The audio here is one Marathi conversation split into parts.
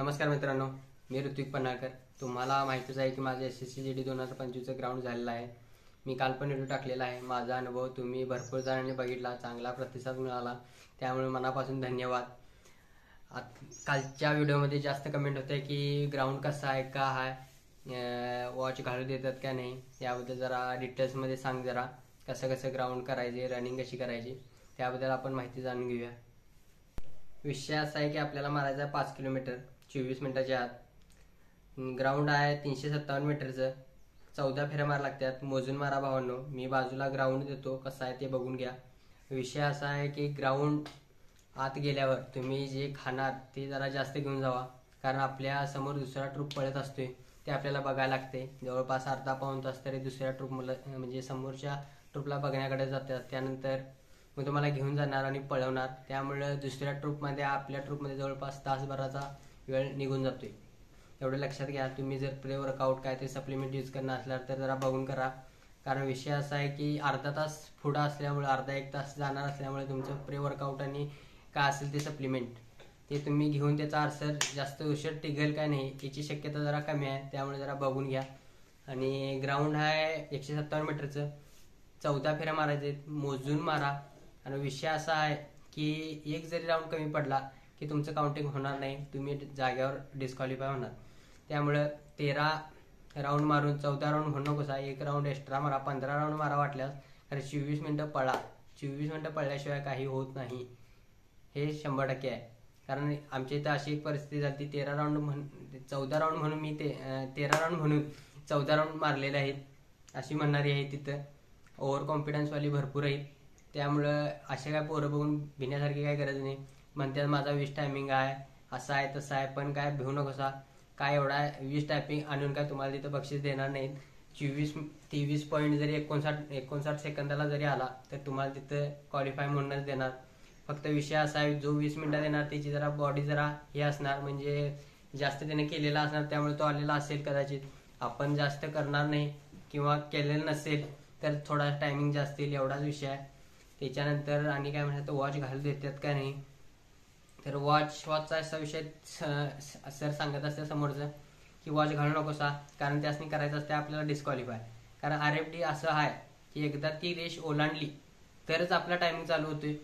नमस्कार मित्रांनो, मी ऋत्विक पन्हाळकर. तुम्हाला माहितीच आहे की माझं SSC GD 2025चं ग्राउंड झालेलं आहे. मी काल पण व्हिडिओ टाकलेला आहे. माझा अनुभव तुम्ही भरपूर जणांनी बघितला, चांगला प्रतिसाद मिळाला, त्यामुळे मनापासून धन्यवाद. कालच्या व्हिडिओमध्ये जास्त कमेंट होते की ग्राउंड कसा आहे, का आहे, वॉच घालू देतात का नाही, याबद्दल जरा डिटेल्समध्ये सांग. जरा कसं कसं ग्राउंड करायचे, रनिंग कशी करायची, त्याबद्दल आपण माहिती जाणून घेऊया. विषय असा आहे की आपल्याला मारायचा आहे 5 किलोमीटर 24 मिनिटाच्या आत. ग्राउंड आहे 357 मीटरचं. 14 फेऱ्या मारा लागतात. मोजून मारा भावांनो. मी बाजूला ग्राउंड देतो, कसं आहे ते बघून घ्या. विषय असा आहे की ग्राउंड आत गेल्यावर तुम्ही जे खाणार ते जरा जास्त घेऊन जावा, कारण आपल्या समोर दुसरा ट्रूप पळत असतोय, ते आपल्याला बघायला लागते. जवळपास अर्धा पाऊण तास तरी दुसऱ्या ट्रूप म्हणजे समोरच्या ट्रूपला बघण्याकडे जातात. त्यानंतर मग तुम्हाला घेऊन जाणार आणि पळवणार. त्यामुळे दुसऱ्या ट्रूपमध्ये आपल्या ट्रूपमध्ये जवळपास तासभराचा वेळ निघून जातोय. एवढं लक्षात घ्या. तुम्ही जर प्री वर्कआउट काय ते सप्लिमेंट यूज करणार असल्यास तर जरा बघून करा, कारण विषय असा आहे की अर्धा तास पुढं असल्यामुळे, अर्धा एक तास जाणार असल्यामुळे तुमचं प्री वर्कआउट आणि काय असेल ते सप्लिमेंट ते तुम्ही घेऊन त्याचा असर जास्त उशीर टिकेल काय नाही याची शक्यता जरा कमी आहे. त्यामुळे जरा बघून घ्या. आणि ग्राउंड आहे 157 मीटरचं. 14 फेऱ्या मारायचे, मोजून मारा. आणि विषय असा आहे की एक जरी राऊंड कमी पडला की तुमचं काउंटिंग होणार नाही, तुम्ही जाग्यावर डिस्क्वालिफाय होणार. त्यामुळं 13 राऊंड मारून 14 राऊंड म्हणू नकोसा, एक राऊंड एक्स्ट्रा मारा, 15 राऊंड मारा वाटल्यास. कारण 24 मिनिटं पळा. 24 मिनिटं पळल्याशिवाय काही होत नाही, हे 100% आहे. कारण आमच्या इथं अशी एक परिस्थिती झाली, 14 राऊंड म्हणून मी 13 राऊंड म्हणून 14 राऊंड मारलेले आहेत, अशी म्हणणारी आहे. तिथं ओव्हर कॉन्फिडन्सवाली भरपूर आहेत. त्यामुळं असे काय पोरं बघून भिण्यासारखी काय गरज नाही. म्हणतात माझा 20 टायमिंग आहे, असं आहे तसं आहे, पण काय भिवू नकोसा. काय एवढा 20 टायमिंग आणून काय तुम्हाला तिथं बक्षीस देणार नाहीत. 23 पॉईंट जरी 59 सेकंदाला जरी आला तर तुम्हाला तिथं क्वालिफाय म्हणूनच देणार. फक्त विषय असा आहे, जो 20 मिनिटात येणार त्याची जरा बॉडी जरा हे असणार, म्हणजे जास्त त्याने केलेला असणार, त्यामुळे तो आलेला असेल कदाचित. आपण जास्त करणार नाही किंवा केलेलं नसेल तर थोडा टायमिंग जास्त येईल, एवढाच विषय आहे. त्याच्यानंतर आणि काय म्हणतात, वॉच घालू देतात का नाही, तर वॉचचा असा विषय सर सांगत असते समोरचं की वॉच घालू नकोसा, कारण त्यासनी करायचं असते आपल्याला डिस्क्वालिफाय. कारण RFD असं आहे की एकदा ती रेष ओलांडली तरच आपला टायमिंग चालू होतोय.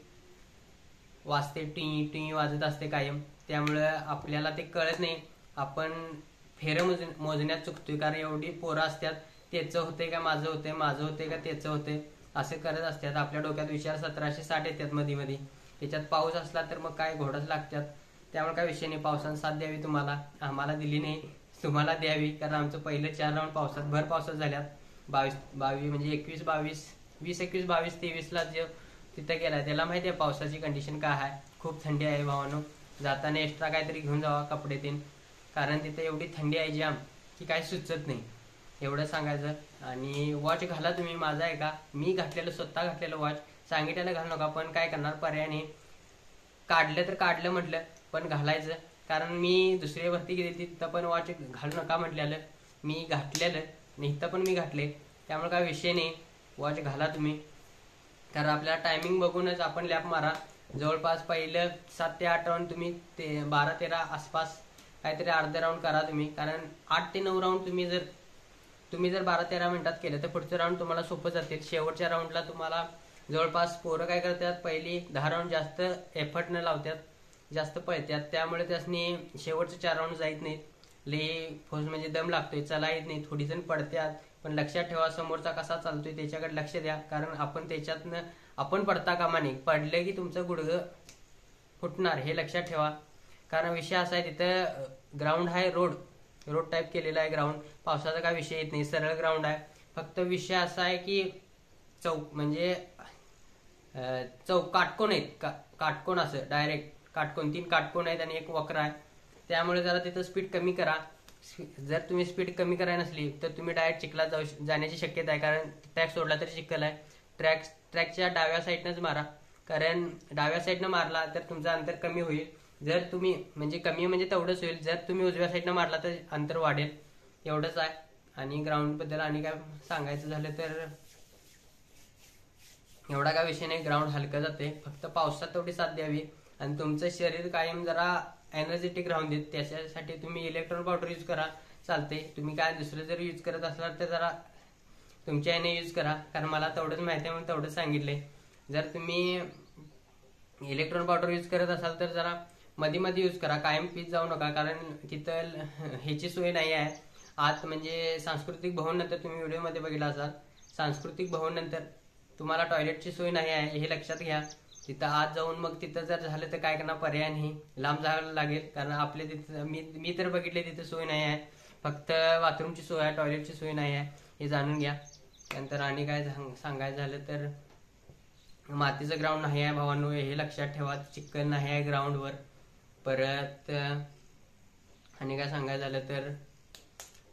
वाजते, टी टी वाजत असते कायम. त्यामुळं आपल्याला ते कळत नाही, आपण फेरं मोजण्यात चुकतोय. कारण एवढी पोरं असतात, त्याचं होतंय का माझं होतंय, माझं होतंय का त्याचं होतंय, असं करत असतात. आपल्या डोक्यात विचार 1760 येतात मध्ये. त्याच्यात पाऊस असला तर मग काय घोडच लागतात. त्यामुळे काय विषय नाही. पावसानं साथ द्यावी तुम्हाला, आम्हाला दिली नाही, तुम्हाला द्यावी. कारण आमचं पहिलं 4 राऊंड पावसात, भर पावसात झाल्यात. 22 म्हणजे 21 22 20 21 22 23ला जे तिथं गेलाय त्याला माहिती आहे पावसाची कंडिशन काय आहे. खूप थंडी आहे भावानो. जाताना एक्स्ट्रा काहीतरी घेऊन जावा, कपडे तीन, कारण तिथं एवढी थंडी आहे जाम की काय सुचत नाही, एवढं सांगायचं. आणि वॉच घाला तुम्ही. माझा आहे का, मी घातलेलं, स्वतः घातलेलं वॉच. सांगितलेलं घालू नका, पण काय करणार, पर्याय नाही. काढलं तर काढलं म्हटलं, पण घालायचं. कारण मी दुसरी भरती गेली तिथं पण वॉच घालू नका म्हटलेलं, मी घातलेलं आणि इथं पण मी घातले. त्यामुळे काय विषय नाही, वॉच घाला तुम्ही. कारण आपल्याला टायमिंग बघूनच आपण लॅप मारा. जवळपास पहिलं 7 ते 8 राऊंड तुम्ही 12-13 आसपास काहीतरी अर्धे राऊंड करा तुम्ही. कारण 8 ते 9 राऊंड तुम्ही जर 12-13 मिनिटात केलं तर पुढचं राऊंड तुम्हाला सोपं जातील. शेवटच्या राऊंडला तुम्हाला जवळपास पोरं काय करतात, पहिली 10 राऊंड जास्त एफर्ट न लावतात, जास्त पळतात. त्यामुळे त्यासनी शेवटचे 4 राऊंड जात नाहीत. फोर्स म्हणजे दम लागतोय, चला येत नाही. थोडी जण पडतात, पण लक्षात ठेवा समोरचा कसा चालतोय त्याच्याकडे लक्ष द्या. कारण आपण त्याच्यातनं आपण पडता कामा नये. पडलं की तुमचं गुडघं फुटणार, हे लक्षात ठेवा. कारण विषय असा आहे, तिथं ग्राउंड आहे, रोड टाईप केलेला आहे ग्राउंड. पावसाचा काय विषय येत नाही, सरळ ग्राउंड आहे. फक्त विषय असा आहे की म्हणजे काटकोन आहेत, काटकोन असं डायरेक्ट काटकोन, 3 काटकोन आहेत आणि एक वक्र आहे. त्यामुळे जरा तिथं स्पीड कमी करा. जर तुम्ही स्पीड कमी करायला नसली तर तुम्ही डायरेक्ट चिखलात जाण्याची शक्यता आहे. कारण ट्रॅक सोडला तरी चिखल आहे. ट्रॅकच्या डाव्या साईडनंच मारा, कारण डाव्या साईडनं मारला तर तुमचं अंतर कमी होईल. जर तुम्ही म्हणजे कमी म्हणजे तेवढंच होईल, जर तुम्ही उजव्या साईडनं मारला तर अंतर वाढेल, एवढंच आहे. आणि ग्राउंडबद्दल आणि काय सांगायचं झालं तर एवढा काय विषय नाही. ग्राउंड हलकं जाते, फक्त पावसात तेवढी साथ द्यावी. आणि तुमचं शरीर कायम जरा एनर्जेटिक राहून देत, त्याच्यासाठी तुम्ही इलेक्ट्रॉन पावडर यूज करा, चालते. तुम्ही काय दुसरं जर यूज करत असलात तर जरा तुमच्या याने यूज करा, कारण मला तेवढंच माहिती आहे म्हणून तेवढंच सांगितलंय. जर तुम्ही इलेक्ट्रॉन पावडर यूज करत असाल तर जरा मध्ये मध्ये यूज करा, कायम पीत जाऊ नका, कारण तिथं ह्याची सोय नाही आहे आत. म्हणजे सांस्कृतिक भवन नंतर तुम्ही व्हिडिओमध्ये बघितला असाल, सांस्कृतिक भवन नंतर तुम्हाला टॉयलेटची सोय नाही आहे, हे लक्षात घ्या. तिथं आत जाऊन मग तिथं जर झालं तर काय करणार, पर्याय नाही, लांब जावं लागेल. कारण आपल्या तिथं मी तर बघितले तिथं सोय नाही आहे, फक्त बाथरूमची सोय आहे, टॉयलेटची सोय नाही आहे, हे जाणून घ्या. नंतर आणि काय सांगायचं झालं तर मातीचं ग्राउंड नाही आहे भावांनो, हे लक्षात ठेवा. चिखल नाही आहे ग्राउंडवर. परत आणि काय सांगायचं झालं तर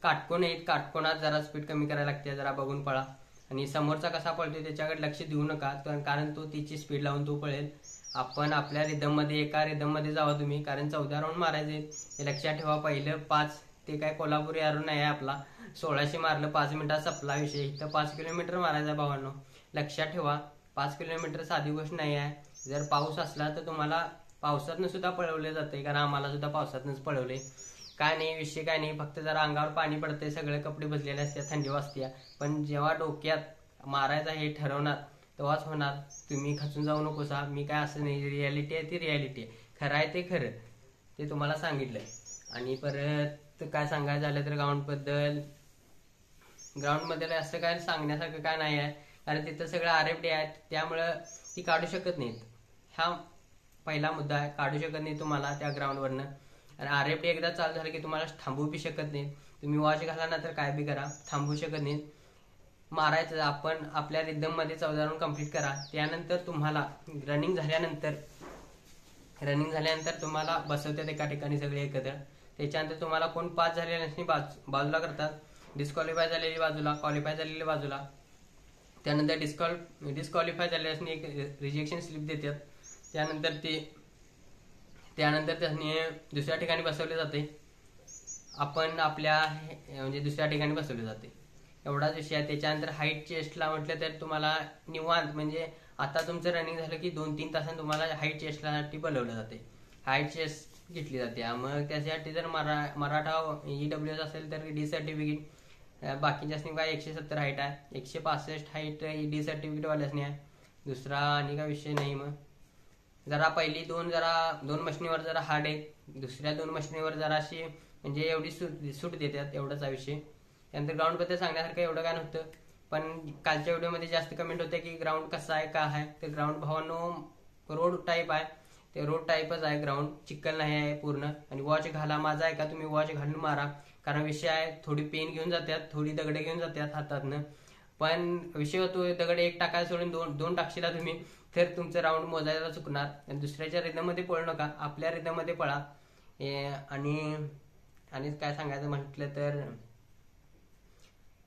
काटकोण आहेत, काटकोणात जरा स्पीड कमी करायला लागते, जरा बघून पळा. आणि समोरचा कसा पळतोय त्याच्याकडे लक्ष देऊ नका, कारण तो तिची स्पीड लावून तो पळेल. आपण आपल्या रिदम मध्ये, एका रिदम मध्ये जावा तुम्ही, कारण 14 राऊंड मारायचे हे लक्षात ठेवा. पहिलं 5 ते काय कोल्हापुरी आरो नाही आहे आपला, 1600 मारलं 5 मिनिटात सपला विषय. इथं 5 किलोमीटर मारायचा भावांनो, लक्षात ठेवा. 5 किलोमीटर साधी गोष्ट नाही आहे. जर पाऊस असला तर तुम्हाला पावसातनं सुद्धा पळवले जाते, कारण आम्हाला सुद्धा पावसातनंच पळवले. काय नाही विषय, काय नाही, फक्त जरा अंगावर पाणी पडते, सगळे कपडे भिजलेले असतात, थंडी वाजते. पण जेव्हा डोक्यात मारायचा हे ठरवणार तेव्हाच होणार. तुम्ही खचून जाऊ नकोसा. मी काय असं नाही, रियालिटी आहे ती रियालिटी आहे, खरं आहे ते खरं, ते तुम्हाला सांगितलंय. आणि परत काय सांगायचं झालं तर ग्राउंडमध्ये असं काय सांगण्यासारखं काय नाही आहे, कारण तिथं सगळं RFD आहेत, त्यामुळं ती काढू शकत नाहीत. हा पहिला मुद्दा आहे, काढू शकत नाही तुम्हाला त्या ग्राउंडवरनं. आणि RFD एकदा चालू झालं की तुम्हाला थांबवू बी शकत नाही. तुम्ही वॉच घाला ना तर काय बी करा, थांबवू शकत नाही. मारायचं आपण आपल्या रिदम मध्ये 14 राऊंड कंप्लीट करा. त्यानंतर तुम्हाला रनिंग झाल्यानंतर तुम्हाला बसवतात एका ठिकाणी सगळे एकत्र. त्याच्यानंतर तुम्हाला कोण पास झालेले बाजूला करतात, डिस्क्वालिफाय झालेली बाजूला, क्वालिफाय झालेली बाजूला. त्यानंतर डिस्क्वालिफाय झालेल्यासनी एक रिजेक्शन स्लिप देतात. त्यानंतर त्यांनी दुसऱ्या ठिकाणी बसवले जाते, आपण आपल्या म्हणजे दुसऱ्या ठिकाणी बसवले जाते, एवढाच विषय आहे. त्याच्यानंतर हाईट चेस्टला म्हटलं तर तुम्हाला निवांत, म्हणजे आता तुमचं रनिंग झालं की 2-3 तासांनी तुम्हाला हाईट चेस्टसाठी बोलवलं जाते, हाईट चेस्ट घेतली जाते. मग त्याच्यासाठी जर मराठा EWS असेल तर D सर्टिफिकेट, बाकीच्यासनी काय 170 हाईट आहे, 165 हाईट D सर्टिफिकेट वाल्यासनी आहे. दुसरा आणि काय विषय नाही. मग जरा पहिली दोन मशीनीवर जरा हार्ड आहे, दुसऱ्या 2 मशीनीवर जरा अशी म्हणजे एवढी सूट देतात, एवढाच विषय. त्यानंतर ग्राउंड बद्दल सांगण्यासारखं एवढं काय नव्हतं, पण कालच्या व्हिडिओमध्ये जास्त कमेंट होते की ग्राउंड कसा आहे, काय आहे. तर ग्राउंड भावांनो रोड टाईप आहे, ते रोड टाईपच आहे ग्राउंड, चिखल नाही आहे पूर्ण. आणि वॉच घाला, माझा आहे का तुम्ही वॉच घालून मारा, कारण विषय आहे थोडी पेन घेऊन जातात, थोडी दगडे घेऊन जातात हातातनं. पण विषय होतो दगड एक टाकायला सोडून दोन टाकशीला तुम्ही तर तुमचं राऊंड मोजायला चुकणार. आणि दुसऱ्याच्या रिदममध्ये पळू नका, आपल्या रिदममध्ये पळा. आणि काय सांगायचं म्हटलं तर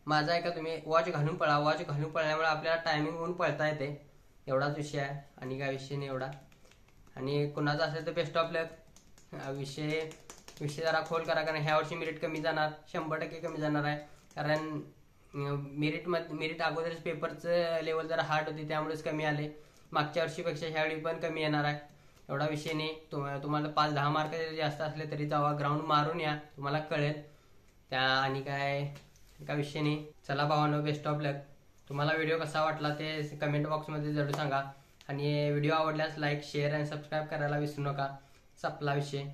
माझा आहे का तुम्ही वॉच घालून पळा, वॉच घालून पळल्यामुळे आपल्याला टायमिंग होऊन पळता येते, एवढाच विषय आहे. आणि काय विषय नाही एवढा. आणि कोणाचा असेल तर बेस्ट ऑफ लक. विषय जरा खोल करा, कारण ह्या वर्षी मेरिट कमी जाणार, 100% कमी जाणार आहे. कारण मेरिट अगोदरच पेपरचं लेवल जरा हार्ड होती, त्यामुळेच कमी आले. मागच्या वर्षीपेक्षा ह्यावेळी पण कमी येणार आहे, एवढा विषय नाही. तुम्हाला 5-10 मार्क जास्त असले तरी जावा, ग्राउंड मारून या, तुम्हाला कळेल त्या. आणि काय विषय नाही. चला भावांनो, बेस्ट ऑफ लक. तुम्हाला व्हिडिओ कसा वाटला ते कमेंट बॉक्समध्ये जरूर सांगा. आणि व्हिडिओ आवडल्यास लाईक, शेअर आणि सबस्क्राईब करायला विसरू नका. संपला विषय.